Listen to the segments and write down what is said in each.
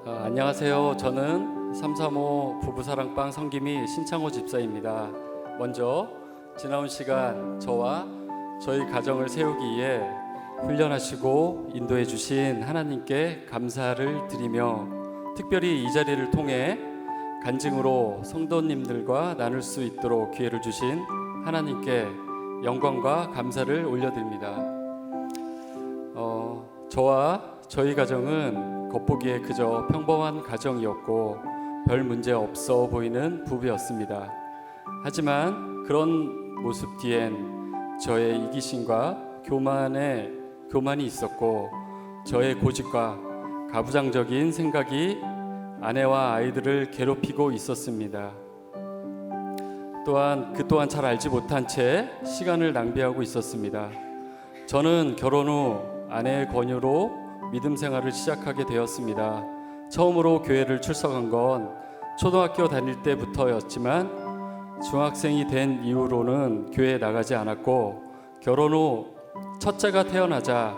안녕하세요. 저는 335 부부사랑방 성김이 신창호 집사입니다. 먼저 지나온 시간 저와 저희 가정을 세우기 위해 훈련하시고 인도해 주신 하나님께 감사를 드리며, 특별히 이 자리를 통해 간증으로 성도님들과 나눌 수 있도록 기회를 주신 하나님께 영광과 감사를 올려드립니다. 저와 저희 가정은 겉보기에 그저 평범한 가정이었고 별 문제 없어 보이는 부부였습니다. 하지만 그런 모습 뒤엔 저의 이기심과 교만이 있었고, 저의 고집과 가부장적인 생각이 아내와 아이들을 괴롭히고 있었습니다. 또한 그 또한 잘 알지 못한 채 시간을 낭비하고 있었습니다. 저는 결혼 후 아내의 권유로 믿음 생활을 시작하게 되었습니다. 처음으로 교회를 출석한 건 초등학교 다닐 때부터였지만 중학생이 된 이후로는 교회에 나가지 않았고, 결혼 후 첫째가 태어나자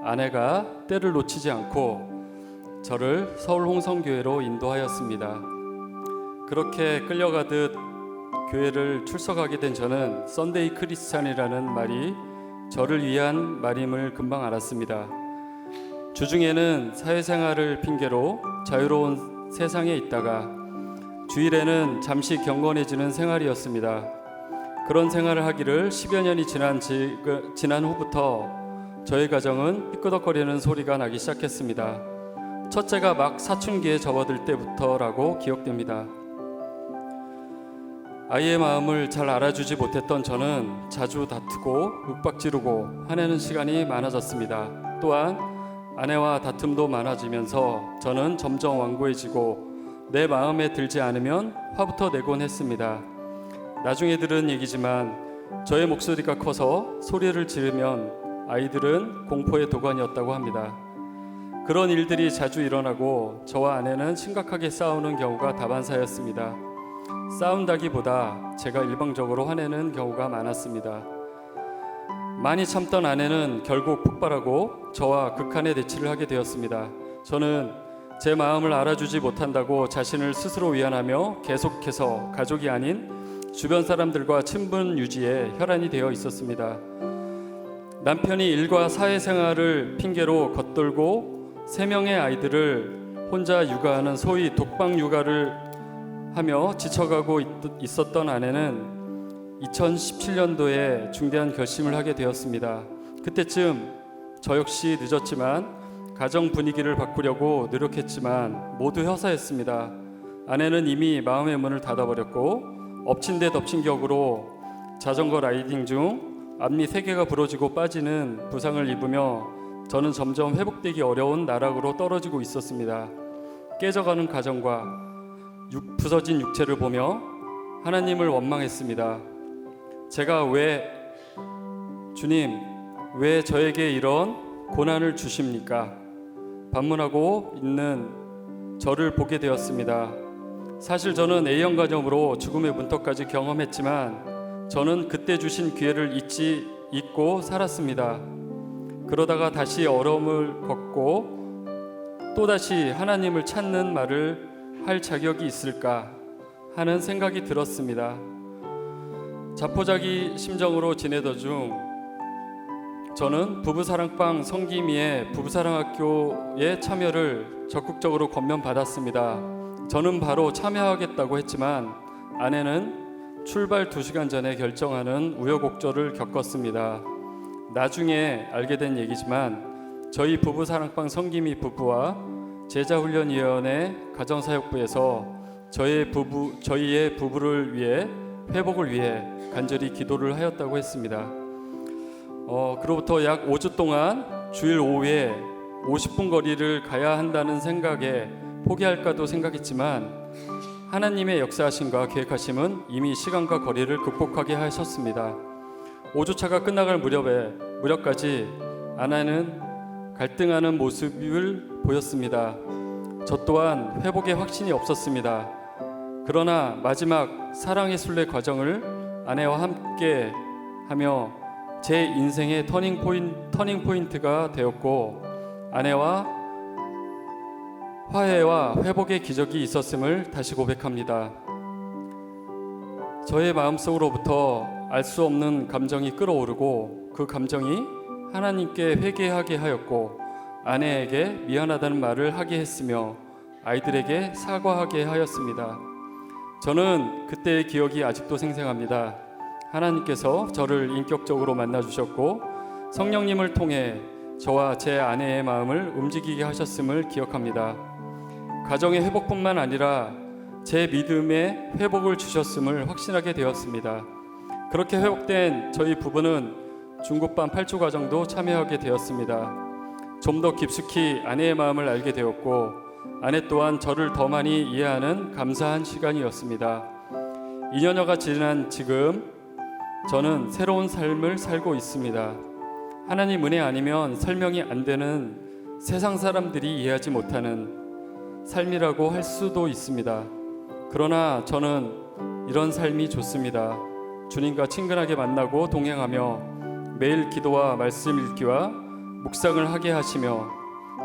아내가 때를 놓치지 않고 저를 서울 홍성교회로 인도하였습니다. 그렇게 끌려가듯 교회를 출석하게 된 저는 썬데이 크리스찬이라는 말이 저를 위한 말임을 금방 알았습니다. 주중에는 사회생활을 핑계로 자유로운 세상에 있다가 주일에는 잠시 경건해지는 생활이었습니다. 그런 생활을 하기를 10여 년이 지난 후부터 저희 가정은 삐끄덕거리는 소리가 나기 시작했습니다. 첫째가 막 사춘기에 접어들 때부터라고 기억됩니다. 아이의 마음을 잘 알아주지 못했던 저는 자주 다투고 윽박지르고 화내는 시간이 많아졌습니다. 또한 아내와 다툼도 많아지면서 저는 점점 완고해지고 내 마음에 들지 않으면 화부터 내곤 했습니다. 나중에 들은 얘기지만 저의 목소리가 커서 소리를 지르면 아이들은 공포의 도가니였다고 합니다. 그런 일들이 자주 일어나고 저와 아내는 심각하게 싸우는 경우가 다반사였습니다. 싸운다기보다 제가 일방적으로 화내는 경우가 많았습니다. 많이 참던 아내는 결국 폭발하고 저와 극한의 대치를 하게 되었습니다. 저는 제 마음을 알아주지 못한다고 자신을 스스로 위안하며 계속해서 가족이 아닌 주변 사람들과 친분 유지에 혈안이 되어 있었습니다. 남편이 일과 사회생활을 핑계로 겉돌고 3명의 아이들을 혼자 육아하는 소위 독방 육아를 하며 지쳐가고 있었던 아내는 2017년도에 중대한 결심을 하게 되었습니다. 그때쯤 저 역시 늦었지만 가정 분위기를 바꾸려고 노력했지만 모두 허사했습니다. 아내는 이미 마음의 문을 닫아버렸고 엎친 데 덮친 격으로 자전거 라이딩 중 앞니 3개가 부러지고 빠지는 부상을 입으며 저는 점점 회복되기 어려운 나락으로 떨어지고 있었습니다. 깨져가는 가정과 부서진 육체를 보며 하나님을 원망했습니다. 제가 주님, 왜 저에게 이런 고난을 주십니까? 반문하고 있는 저를 보게 되었습니다. 사실 저는 A형 가정으로 죽음의 문턱까지 경험했지만 저는 그때 주신 기회를 잊고 살았습니다. 그러다가 다시 어려움을 겪고 또다시 하나님을 찾는 말을 할 자격이 있을까 하는 생각이 들었습니다. 자포자기 심정으로 지내던 중 저는 부부사랑방 성김이의 부부사랑학교에 참여를 적극적으로 권면받았습니다. 저는 바로 참여하겠다고 했지만 아내는 출발 2시간 전에 결정하는 우여곡절을 겪었습니다. 나중에 알게 된 얘기지만 저희 부부사랑방 성김이 부부와 제자훈련위원회 가정사역부에서 저희의 부부를 위해 회복을 위해 간절히 기도를 하였다고 했습니다. 그로부터 약 5주 동안 주일 오후에 50분 거리를 가야 한다는 생각에 포기할까도 생각했지만 하나님의 역사하심과 계획하심은 이미 시간과 거리를 극복하게 하셨습니다. 5주차가 끝나갈 무렵까지 아내는 갈등하는 모습을 보였습니다. 저 또한 회복의 확신이 없었습니다. 그러나 마지막 사랑의 순례 과정을 아내와 함께 하며 제 인생의 터닝 포인트가 되었고, 아내와 화해와 회복의 기적이 있었음을 다시 고백합니다. 저의 마음속으로부터 알 수 없는 감정이 끓어오르고 그 감정이 하나님께 회개하게 하였고 아내에게 미안하다는 말을 하게 했으며 아이들에게 사과하게 하였습니다. 저는 그때의 기억이 아직도 생생합니다. 하나님께서 저를 인격적으로 만나주셨고 성령님을 통해 저와 제 아내의 마음을 움직이게 하셨음을 기억합니다. 가정의 회복뿐만 아니라 제 믿음의 회복을 주셨음을 확신하게 되었습니다. 그렇게 회복된 저희 부부는 중국반 8주 과정도 참여하게 되었습니다. 좀 더 깊숙이 아내의 마음을 알게 되었고 아내 또한 저를 더 많이 이해하는 감사한 시간이었습니다. 2년여가 지난 지금 저는 새로운 삶을 살고 있습니다. 하나님 은혜 아니면 설명이 안 되는 세상 사람들이 이해하지 못하는 삶이라고 할 수도 있습니다. 그러나 저는 이런 삶이 좋습니다. 주님과 친근하게 만나고 동행하며 매일 기도와 말씀 읽기와 묵상을 하게 하시며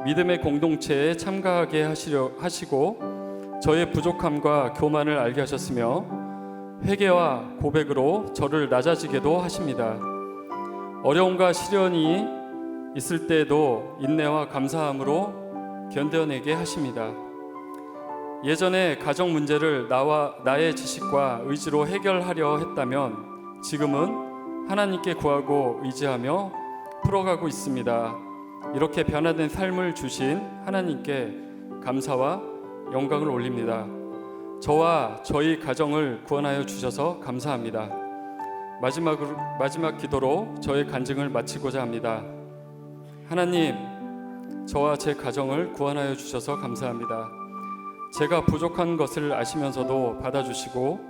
믿음의 공동체에 참가하게 하시고 저의 부족함과 교만을 알게 하셨으며 회개와 고백으로 저를 낮아지게도 하십니다. 어려움과 시련이 있을 때에도 인내와 감사함으로 견뎌내게 하십니다. 예전에 가정 문제를 나의 지식과 의지로 해결하려 했다면 지금은 하나님께 구하고 의지하며 풀어가고 있습니다. 이렇게 변화된 삶을 주신 하나님께 감사와 영광을 올립니다. 저와 저희 가정을 구원하여 주셔서 감사합니다. 마지막 기도로 저의 간증을 마치고자 합니다. 하나님, 저와 제 가정을 구원하여 주셔서 감사합니다. 제가 부족한 것을 아시면서도 받아주시고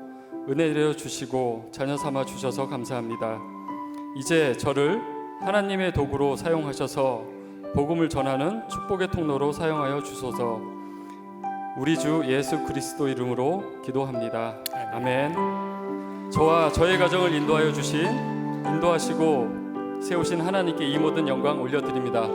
은혜 내려주시고 자녀 삼아 주셔서 감사합니다. 이제 저를 하나님의 도구로 사용하셔서 복음을 전하는 축복의 통로로 사용하여 주소서. 우리 주 예수 그리스도 이름으로 기도합니다. 아멘. 저와 저의 가정을 인도하시고 세우신 하나님께 이 모든 영광 올려드립니다.